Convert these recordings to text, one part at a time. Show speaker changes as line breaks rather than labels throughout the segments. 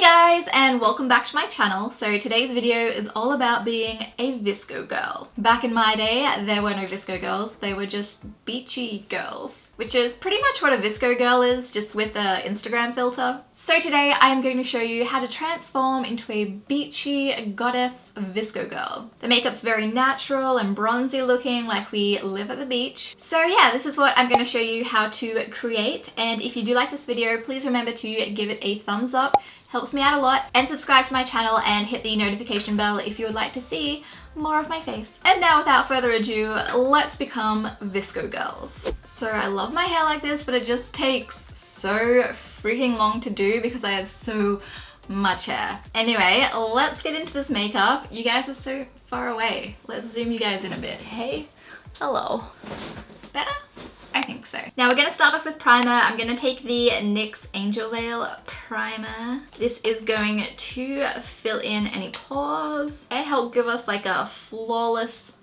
guys, and welcome back to my channel. So today's video is all about being a VSCO girl. Back in my day, there were no VSCO girls, they were just beachy girls, which is pretty much what a VSCO girl is, just with the Instagram filter. So today I am going to show you how to transform into a beachy goddess VSCO girl. The makeup's very natural and bronzy looking, like we live at the beach. So yeah, this is what I'm going to show you how to create, and if you do like this video, please remember to give it a thumbs up. Helps me out a lot, and subscribe to my channel and hit the notification bell if you would like to see more of my face. And now without further ado, let's become VSCO girls. So I love my hair like this, but it just takes so freaking long to do because I have so much hair. Anyway, let's get into this makeup. You guys are so far away. Let's zoom you guys in a bit. Hey, hello. Better? I think so. Now we're going to start off with primer. I'm going to take the NYX Angel Veil primer. This is going to fill in any pores and help give us like a flawless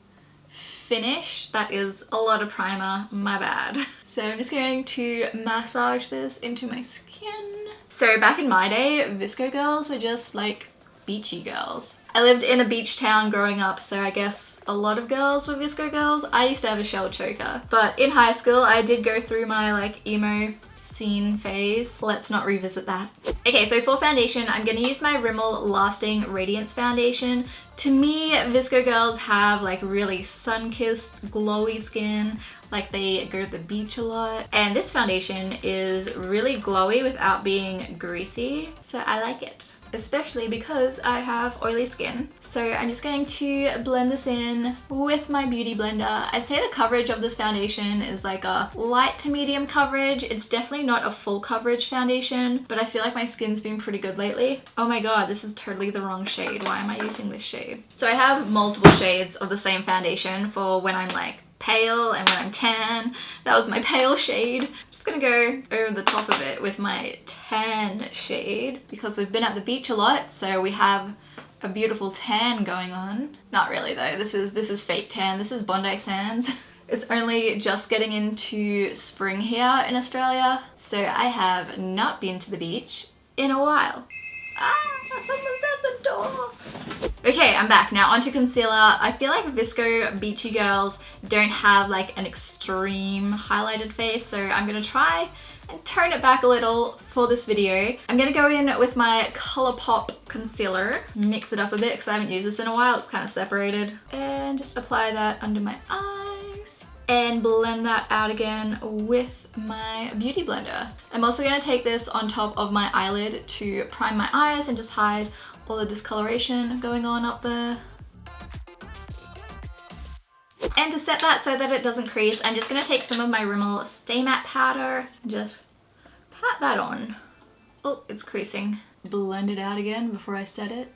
finish. That is a lot of primer, my bad. So I'm just going to massage this into my skin. So back in my day, VSCO girls were just like beachy girls. I lived in a beach town growing up, so I guess a lot of girls were VSCO girls. I used to have a shell choker, but in high school I did go through my like emo scene phase. Let's not revisit that. Okay, so for foundation, I'm gonna use my Rimmel Lasting Radiance Foundation. To me, VSCO girls have like really sun-kissed, glowy skin, like they go to the beach a lot. And this foundation is really glowy without being greasy, so I like it. Especially because I have oily skin. So I'm just going to blend this in with my beauty blender. I'd say the coverage of this foundation is like a light to medium coverage. It's definitely not a full coverage foundation, but I feel like my skin's been pretty good lately. Oh my god, this is totally the wrong shade. Why am I using this shade? So I have multiple shades of the same foundation for when I'm like pale and when I'm tan. That was my pale shade. I'm just gonna go over the top of it with my tan shade because we've been at the beach a lot, so we have a beautiful tan going on. Not really though, this is fake tan. This is Bondi Sands. It's only just getting into spring here in Australia, so I have not been to the beach in a while. Ah, someone's at the door. Okay, I'm back. Now onto concealer. I feel like VSCO beachy girls don't have like an extreme highlighted face, so I'm gonna try and tone it back a little for this video. I'm gonna go in with my ColourPop concealer, mix it up a bit because I haven't used this in a while. It's kind of separated. And just apply that under my eyes and blend that out again with my beauty blender. I'm also going to take this on top of my eyelid to prime my eyes and just hide all the discoloration going on up there. And to set that so that it doesn't crease, I'm just going to take some of my Rimmel Stay Matte powder and just pat that on. Oh, it's creasing. Blend it out again before I set it.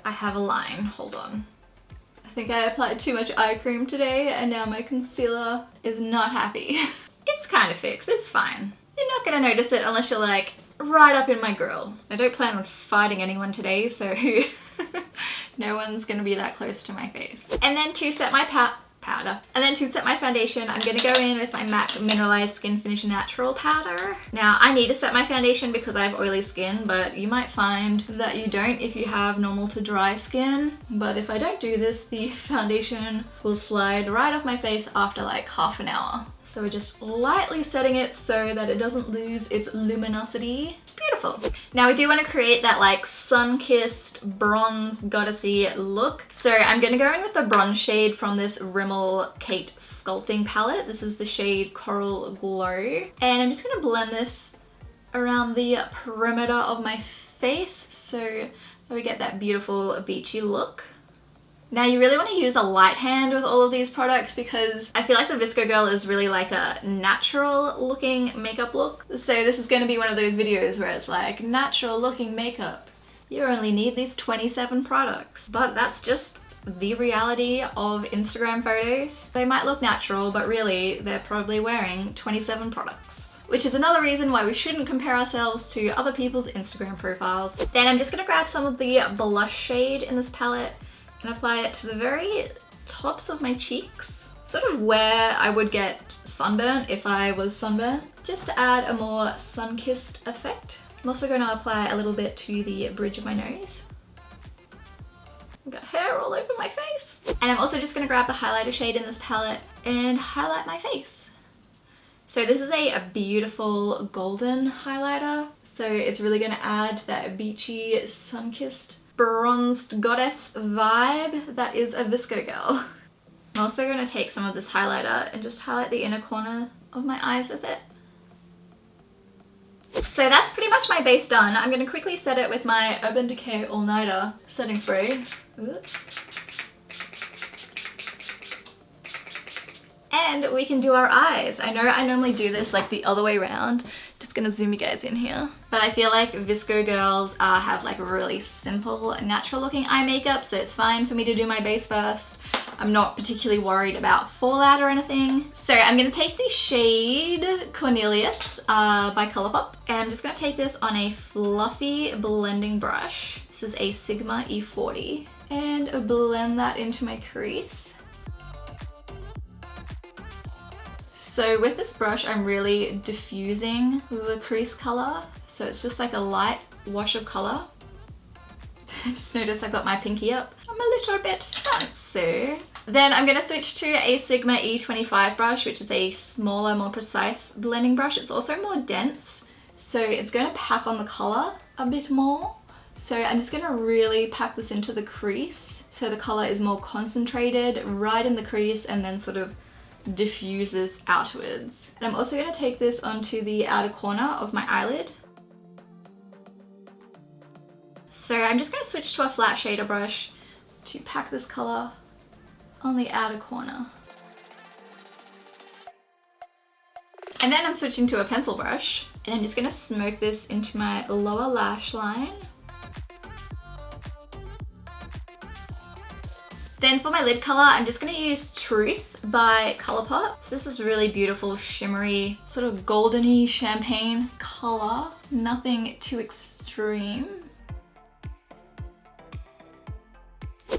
I have a line, hold on. I think I applied too much eye cream today and now my concealer is not happy. It's kind of fixed, it's fine. You're not gonna notice it unless you're like right up in my grill. I don't plan on fighting anyone today, so no one's gonna be that close to my face. And then to set my foundation, I'm gonna go in with my MAC Mineralized Skin Finish Natural powder. Now I need to set my foundation because I have oily skin, but you might find that you don't if you have normal to dry skin. But if I don't do this, the foundation will slide right off my face after like half an hour. So we're just lightly setting it so that it doesn't lose its luminosity. Beautiful. Now we do want to create that like sun-kissed bronze goddessy look. So I'm going to go in with the bronze shade from this Rimmel Kate Sculpting palette. This is the shade Coral Glow. And I'm just going to blend this around the perimeter of my face so that we get that beautiful beachy look. Now you really want to use a light hand with all of these products because I feel like the VSCO girl is really like a natural looking makeup look. So this is going to be one of those videos where it's like natural looking makeup. You only need these 27 products. But that's just the reality of Instagram photos. They might look natural, but really they're probably wearing 27 products. Which is another reason why we shouldn't compare ourselves to other people's Instagram profiles. Then I'm just going to grab some of the blush shade in this palette and apply it to the very tops of my cheeks. Sort of where I would get sunburnt if I was sunburnt, just to add a more sun-kissed effect. I'm also going to apply a little bit to the bridge of my nose. I've got hair all over my face. And I'm also just going to grab the highlighter shade in this palette and highlight my face. So this is a beautiful golden highlighter. So it's really going to add that beachy, sun-kissed, bronzed goddess vibe that is a VSCO girl. I'm also going to take some of this highlighter and just highlight the inner corner of my eyes with it. So that's pretty much my base done. I'm going to quickly set it with my Urban Decay All Nighter setting spray. And we can do our eyes. I know I normally do this like the other way around. Just gonna zoom you guys in here. But I feel like VSCO girls have like really simple, natural looking eye makeup, so it's fine for me to do my base first. I'm not particularly worried about fallout or anything. So I'm gonna take the shade Cornelius by Colourpop, and I'm just gonna take this on a fluffy blending brush. This is a Sigma E40, and blend that into my crease. So with this brush, I'm really diffusing the crease color. So it's just like a light wash of color. I just noticed I got my pinky up. I'm a little bit fancy. Then I'm gonna switch to a Sigma E25 brush, which is a smaller, more precise blending brush. It's also more dense, so it's gonna pack on the color a bit more. So I'm just gonna really pack this into the crease so the color is more concentrated right in the crease and then sort of diffuses outwards. And I'm also going to take this onto the outer corner of my eyelid. So I'm just going to switch to a flat shader brush to pack this color on the outer corner. And then I'm switching to a pencil brush, and I'm just going to smoke this into my lower lash line. Then for my lid color, I'm just going to use Truth by Colourpop. So this is really beautiful, shimmery, sort of goldeny champagne color. Nothing too extreme.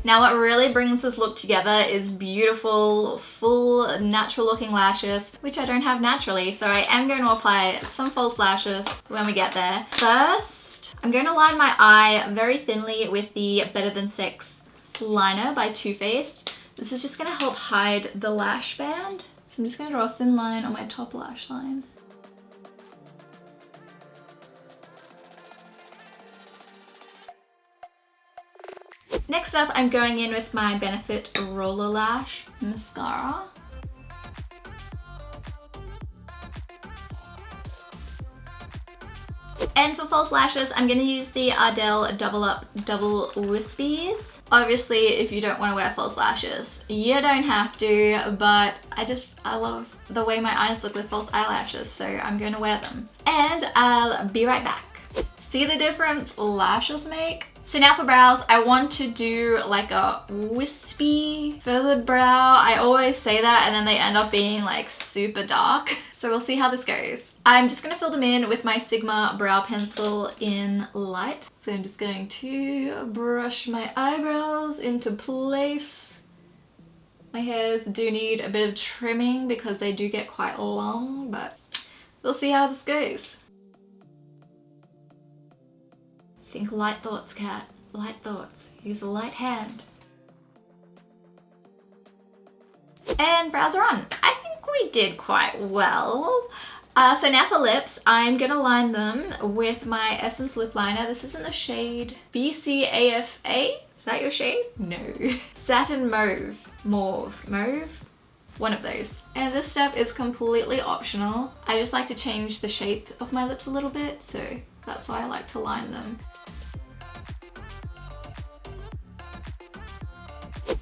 Now what really brings this look together is beautiful, full, natural looking lashes, which I don't have naturally. So I am going to apply some false lashes when we get there. First, I'm going to line my eye very thinly with the Better Than Sex liner by Too Faced. This is just going to help hide the lash band. So I'm just going to draw a thin line on my top lash line. Next up, I'm going in with my Benefit Roller Lash Mascara. And for false lashes, I'm going to use the Ardell Double Up Double Wispies. Obviously, if you don't want to wear false lashes, you don't have to, but I love the way my eyes look with false eyelashes, so I'm going to wear them. And I'll be right back. See the difference lashes make? So now for brows, I want to do like a wispy feathered brow. I always say that and then they end up being like super dark. So we'll see how this goes. I'm just gonna fill them in with my Sigma brow pencil in light. So I'm just going to brush my eyebrows into place. My hairs do need a bit of trimming because they do get quite long, but we'll see how this goes. Think light thoughts, cat. Light thoughts. Use a light hand. And brows are on. I think we did quite well. So now for lips, I'm gonna line them with my Essence lip liner. This is in the shade BCAFA. Is that your shade? No. Satin Mauve. Mauve? One of those. And this step is completely optional. I just like to change the shape of my lips a little bit, so that's why I like to line them.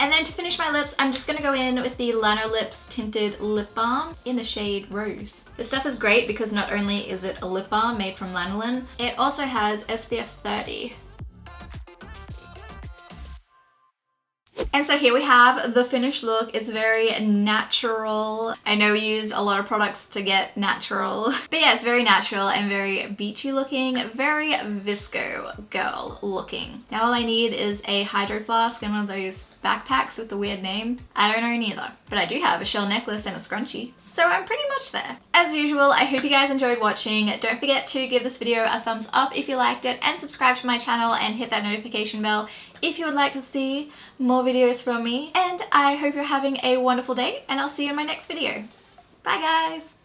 And then to finish my lips, I'm just gonna go in with the Lanolips Tinted Lip Balm in the shade Rose. This stuff is great because not only is it a lip balm made from lanolin, it also has SPF 30. And so here we have the finished look. It's very natural. I know we used a lot of products to get natural, but yeah, it's very natural and very beachy looking, very VSCO girl looking. Now all I need is a hydro flask and one of those backpacks with the weird name. I don't own either, but I do have a shell necklace and a scrunchie, so I'm pretty much there. As usual, I hope you guys enjoyed watching. Don't forget to give this video a thumbs up if you liked it, and subscribe to my channel and hit that notification bell if you would like to see more videos from me. And I hope you're having a wonderful day, and I'll see you in my next video. Bye guys!